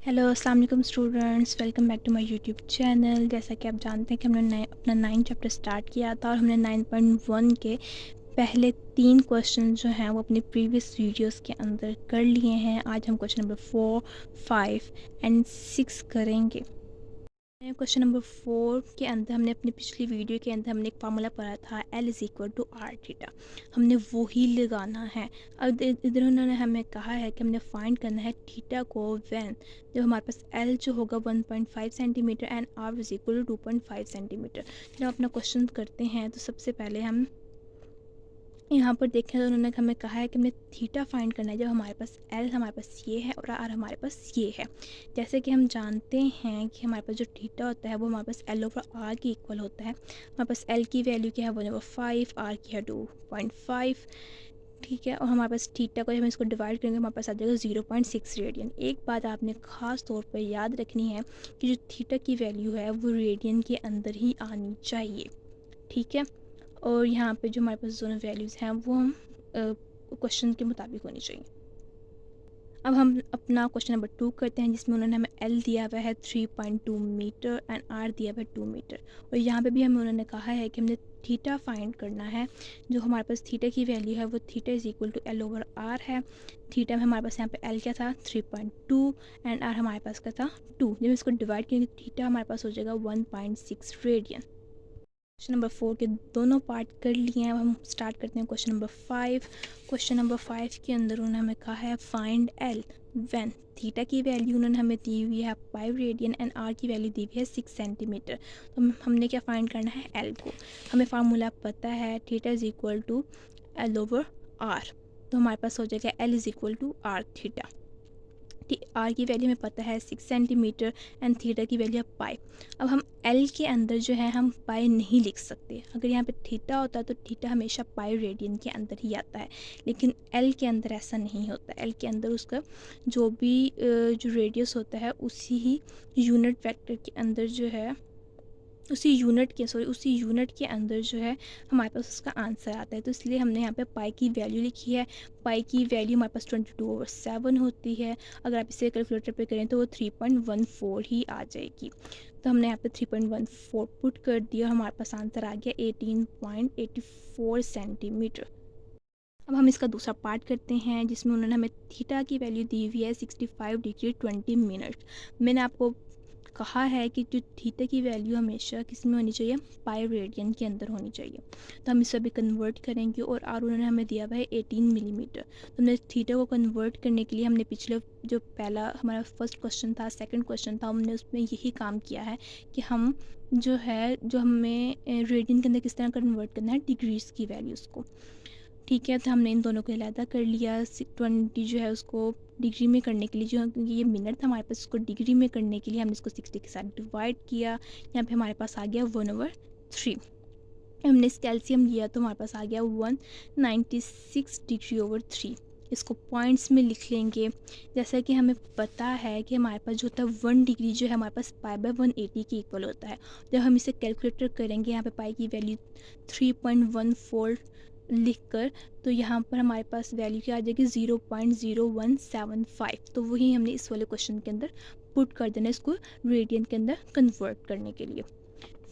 Hello अस्सलाम वालेकुम students, welcome back to my YouTube channel. जैसा कि आप जानते हैं कि हमने अपना 9 चैप्टर स्टार्ट किया था और हमने 9.1 के पहले 3 क्वेश्चन जो हैं वो अपने प्रीवियस वीडियोस के अंदर कर लिए हैं। आज हम क्वेश्चन नंबर 4, 5 एंड 6 करेंगे। क्वेश्चन नंबर 4 के अंदर हमने अपनी पिछली वीडियो के अंदर हमने एक फार्मूला पढ़ा था L is equal to r theta. हमने वो ही लगाना है। अब इधर उन्होंने हमें कहा है कि हमने फाइंड करना है थीटा को व्हेन जब हमारे पास L जो होगा 1.5 centimetre and R is equal to 2.5 centimetre. जब अपना क्वेश्चन करते हैं तो सबसे पहले हम यहाँ पर देखें तो उन्होंने हमें कहा है कि हमने थीटा फाइंड करना है जब हमारे पास एल हमारे पास ये है और आर हमारे पास ये है। जैसे कि हम जानते हैं कि हमारे पास जो थीटा होता है वो हमारे पास एल ओवर आर के इक्वल होता है। हमारे पास एल की वैल्यू क्या है 1/5, आर की है 2.5, ठीक है। और हमारे पास थीटा को जब हम इसको डिवाइड करेंगे हमारे पास आ जाएगा 0.6 रेडियन। एक बात आपने ख़ास तौर पर याद रखनी है कि जो थीटा की वैल्यू है वो रेडियन के अंदर ही आनी चाहिए, ठीक है। और यहाँ पे जो हमारे पास दोनों वैल्यूज़ हैं वो हम क्वेश्चन के मुताबिक होनी चाहिए। अब हम अपना क्वेश्चन नंबर 2 करते हैं जिसमें उन्होंने हमें एल दिया हुआ है 3.2 मीटर एंड आर दिया हुआ है 2 मीटर। और यहाँ पे भी हमें उन्होंने कहा है कि हमने थीटा फाइंड करना है। जो हमारे पास थीटा की वैल्यू है वो theta is equal to l over r है। थीटा में हमारे पास यहाँ पे एल क्या था 3.2 एंड आर हमारे पास का था 2। जब इसको डिवाइड करेंगे थीटा हमारे पास हो जाएगा 1.6 रेडियन। क्वेश्चन नंबर 4 के दोनों पार्ट कर लिए हैं। अब हम स्टार्ट करते हैं क्वेश्चन नंबर 5। क्वेश्चन नंबर 5 के अंदर उन्होंने हमें कहा है फाइंड एल व्हेन थीटा की वैल्यू उन्होंने हमें दी हुई है 5 रेडियन एंड आर की वैल्यू दी हुई है 6 सेंटीमीटर। तो हमने क्या फाइंड करना है एल को। हमें फार्मूला पता है theta is equal to l over r. तो हमारे पास हो जाएगा l is equal to r theta. R की वैल्यू हमें पता है 6 सेंटीमीटर एंड थीटा की वैल्यू है पाई। अब हम एल के अंदर जो है हम पाई नहीं लिख सकते। अगर यहाँ पे थीटा होता है तो थीटा हमेशा पाई रेडियन के अंदर ही आता है, लेकिन एल के अंदर ऐसा नहीं होता। एल के अंदर उसका जो भी जो रेडियस होता है उसी ही यूनिट वेक्टर के अंदर जो है उसी यूनिट के अंदर जो है हमारे पास उसका आंसर आता है। तो इसलिए हमने यहाँ पे पाई की वैल्यू लिखी है। पाई की वैल्यू हमारे पास 22/7 होती है। अगर आप इसे कैलकुलेटर पे करें तो वो 3.14 ही आ जाएगी। तो हमने यहाँ पे 3.14 पुट कर दिया और हमारे पास आंसर आ गया 18.84 सेंटीमीटर। अब हम इसका दूसरा पार्ट करते हैं जिसमें उन्होंने हमें थीटा की वैल्यू दी हुई है 65 डिग्री 20 मिनट। मैंने आपको कहा है कि जो थीटा की वैल्यू हमेशा किस में होनी चाहिए पाई रेडियन के अंदर होनी चाहिए। तो हम इसे अभी कन्वर्ट करेंगे और आर उन्होंने हमें दिया हुआ है 18 मिलीमीटर। तो हमने थीटा को कन्वर्ट करने के लिए हमने पिछले जो पहला हमारा फर्स्ट क्वेश्चन था सेकंड क्वेश्चन था हमने उसमें यही काम किया है कि हम जो है जो हमें रेडियन के अंदर किस तरह कन्वर्ट करना है डिग्रीज़ की वैल्यूज़ को, ठीक है। तो हमने इन दोनों को अलहदा कर लिया। 20 जो है उसको डिग्री में करने के लिए जो क्योंकि ये मिनट था हमारे पास उसको डिग्री में करने के लिए हमने इसको 60 के साथ डिवाइड किया। यहाँ पे हमारे पास आ गया 1/3। हमने इस कैल्शियम लिया तो हमारे पास आ गया 196 डिग्री ओवर 3। इसको पॉइंट्स में लिख लेंगे। जैसा कि हमें पता है कि हमारे पास जो होता है 1 डिग्री जो है हमारे पास पाई/180 के इक्वल होता है। जब हम इसे कैलकुलेटर करेंगे यहाँ पे पाई की वैल्यू 3.14 लिख कर तो यहाँ पर हमारे पास वैल्यू क्या आ जाएगी 0.0175। तो वही हमने इस वाले क्वेश्चन के अंदर पुट कर देना इसको रेडियन के अंदर कन्वर्ट करने के लिए।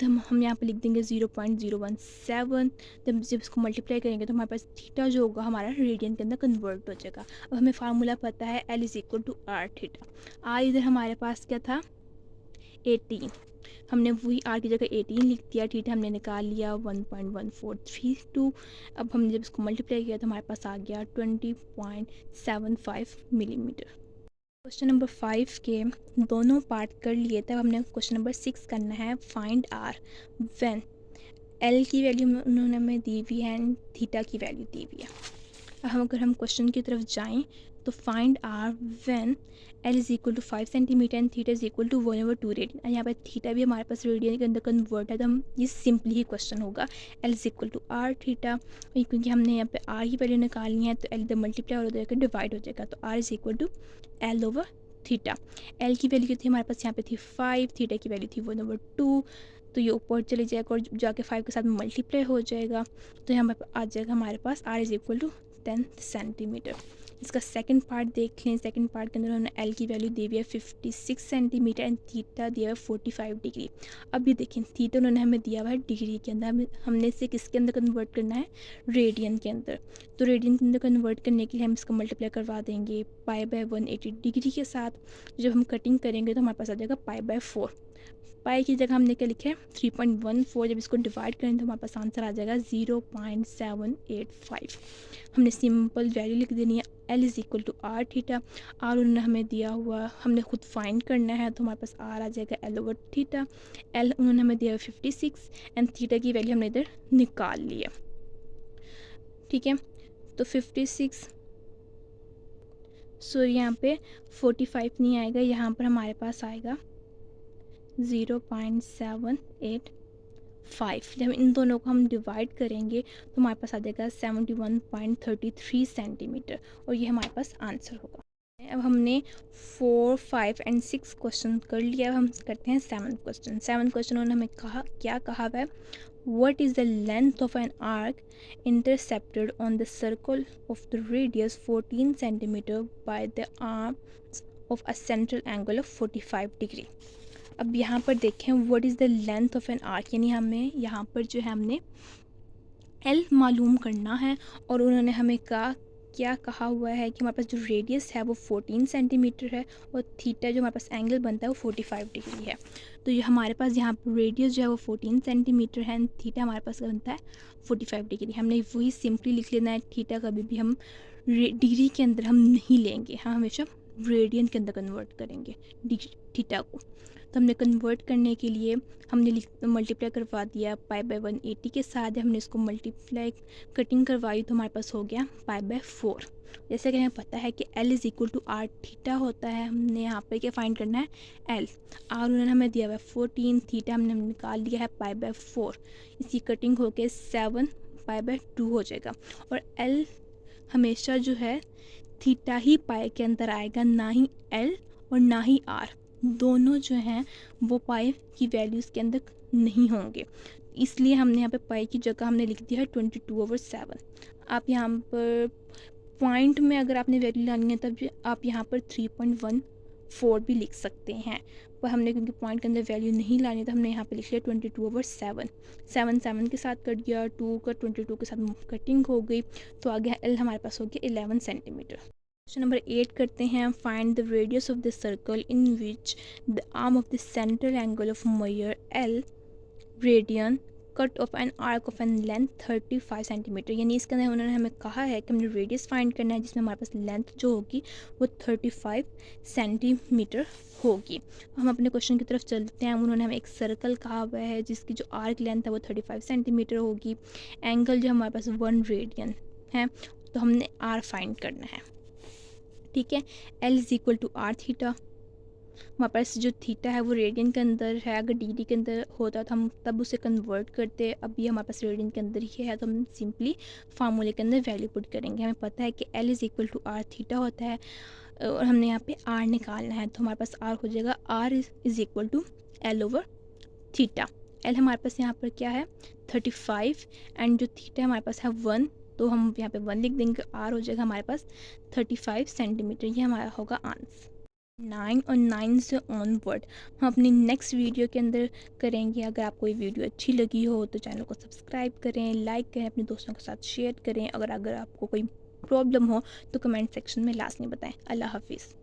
तो हम यहाँ पे लिख देंगे 0.017। जब इसको मल्टीप्लाई करेंगे तो हमारे पास थीटा जो होगा हमारा रेडियन के अंदर कन्वर्ट हो जाएगा। अब हमें फार्मूला पता है l is equal to r theta. R इधर हमारे पास क्या था 18। हमने वही आर की जगह 18 लिख दिया, ठीक है। हमने निकाल लिया 1.1432। अब हमने जब इसको मल्टीप्लाई किया तो हमारे पास आ गया 20.75 मिलीमीटर। क्वेश्चन नंबर 5 के दोनों पार्ट कर लिए तब हमने क्वेश्चन नंबर 6 करना है फाइंड आर व्हेन एल की वैल्यू उन्होंने हमें दी हुई है एंड थीटा की वैल्यू दी हुई है। अगर हम क्वेश्चन की तरफ जाएं तो find r when l is equal to 5 centimetre and theta is equal to 1/2 radian. यहाँ पर थीटा भी हमारे पास रेडियन के अंदर कन्वर्ट है तो हम ये सिंपली ही क्वेश्चन होगा l is equal to r theta. क्योंकि हमने यहाँ पे आर की वैल्यू निकालनी है तो एल इधर मल्टीप्लाई हो जाएगा डिवाइड हो जाएगा तो r is equal to l over theta. L की वैल्यू थी हमारे पास यहाँ पे थी 5, थीटा की वैल्यू थी 1/2। तो ये ऊपर चले जाएगा और जाके 5 के साथ मल्टीप्लाई हो जाएगा तो यहाँ पर आ जाएगा हमारे पास R is equal to 10 centimetre. इसका सेकंड पार्ट देख लें। सेकंड पार्ट के अंदर उन्होंने एल की वैल्यू दी हुई है 56 सेंटीमीटर एंड थीटा दिया हुआ है 45 डिग्री। अब ये देखें थीटा उन्होंने हमें दिया हुआ है डिग्री के अंदर, हमने इसे किसके अंदर कन्वर्ट करना है, रेडियन के अंदर। तो रेडियन के अंदर कन्वर्ट करने के लिए हम इसको मल्टीप्लाई करवा देंगे पाई बाय 180 डिग्री के साथ। जब हम कटिंग करेंगे तो हमारे पास आ जाएगा पाई बाय 4। पाई की जगह हमने क्या लिखा है 3.14। जब इसको डिवाइड करें तो हमारे पास आंसर आ जाएगा 0.785। हमने सिंपल वैल्यू लिख देनी है, l is equal to r theta. R उन्होंने हमें दिया हुआ, हमने खुद फाइंड करना है, तो हमारे पास आर आ जाएगा एल ओवर थीटा। एल उन्होंने हमें दिया हुआ 56 एंड थीटा की वैल्यू हमने इधर निकाल ली है। ठीक है, तो 56 यहाँ पे 45 नहीं आएगा, यहाँ पर हमारे पास आएगा 0.785। जब इन दोनों को हम डिवाइड करेंगे तो हमारे पास आ जाएगा 71.33 सेंटीमीटर, और ये हमारे पास आंसर होगा। अब हमने 4, 5 एंड 6 क्वेश्चन कर लिया। अब हम करते हैं 7th क्वेश्चन। 7th क्वेश्चन उन्होंने हमें क्या कहा है, What is the length of an arc intercepted on the circle of the radius 14 centimeter by the arms of a central angle of 45 degree। अब यहाँ पर देखें what is the length of an arc, यानी हमें यहाँ पर जो है हमने एल मालूम करना है, और उन्होंने हमें क्या कहा हुआ है कि हमारे पास जो रेडियस है वो 14 सेंटीमीटर है, और थीटा जो हमारे पास एंगल बनता है वो 45 डिग्री है। तो ये हमारे पास यहाँ पर रेडियस जो है वो 14 सेंटीमीटर है, एंड थीटा हमारे पास बनता है 45 डिग्री। हमने वही सिंपली लिख लेना है, थीटा कभी भी हम डिग्री के अंदर हम नहीं लेंगे, हम हमेशा रेडियन के अंदर कन्वर्ट करेंगे थीटा को। तो हमने कन्वर्ट करने के लिए हमने मल्टीप्लाई करवा दिया पाई बाय 180 के साथ। हमने इसको मल्टीप्लाई कटिंग करवाई तो हमारे पास हो गया पाई बाय 4। जैसे कि हमें पता है कि L is equal to r theta होता है, हमने यहाँ पर क्या फाइंड करना है L। आर उन्होंने हमें दिया हुआ है 14, थीटा हमने निकाल लिया है पाई बाय 4। इसकी कटिंग होके 7 पाई बाय 2 हो जाएगा, और L हमेशा जो है थीटा ही पाई के अंदर आएगा, ना ही L और ना ही R। दोनों जो हैं वो पाई की वैल्यूज़ के अंदर नहीं होंगे, इसलिए हमने यहाँ पे पाई की जगह हमने लिख दिया है 22/7। आप यहाँ पर पॉइंट में अगर आपने वैल्यू लानी है तब आप यहाँ पर 3.14 भी लिख सकते हैं, पर हमने क्योंकि पॉइंट के अंदर वैल्यू नहीं लानी तो हमने यहाँ पे लिख लिया 22/7। 7 के साथ कट गया, 2 का 22 के साथ कटिंग हो गई, तो आगे एल हमारे पास हो गया 11 सेंटीमीटर। क्वेश्चन नंबर 8 करते हैं। Find the radius of the circle in which the arm of the central angle of measure l radian cut off an arc of an length 35 centimetre. यानी इसके अंदर उन्होंने हमें कहा है कि हमने रेडियस फाइंड करना है जिसमें हमारे पास लेंथ जो होगी वो 35 सेंटीमीटर होगी। हम अपने क्वेश्चन की तरफ चलते हैं। उन्होंने हमें एक सर्कल कहा हुआ है जिसकी जो आर्क लेंथ है वो 35 सेंटीमीटर होगी। एंगल जो हमारे पास 1 रेडियन है, तो हमने आर फाइंड करना है। ठीक है, l is equal to r theta. हमारे पास जो थीटा है वो रेडियन के अंदर है, अगर डिग्री के अंदर होता तो हम तब उसे कन्वर्ट करते, अभी हमारे पास रेडियन के अंदर ही है तो हम सिंपली फार्मूले के अंदर वैल्यू पुट करेंगे। हमें पता है कि l is equal to r theta होता है, और हमने यहाँ पे आर निकालना है, तो हमारे पास आर हो जाएगा r is equal to l over theta. L हमारे पास यहाँ पर क्या है 35, एंड जो थीटा हमारे पास है 1, तो हम यहाँ पे 1 लिख देंगे, आर हो जाएगा हमारे पास 35 सेंटीमीटर। ये हमारा होगा आंसर। 9 और 9 से ऑनवर्ड हम अपनी नेक्स्ट वीडियो के अंदर करेंगे। अगर आपको ये वीडियो अच्छी लगी हो तो चैनल को सब्सक्राइब करें, लाइक करें, अपने दोस्तों के साथ शेयर करें। अगर आपको कोई प्रॉब्लम हो तो कमेंट सेक्शन में लास्ट में बताएं। अल्लाह हाफिज़।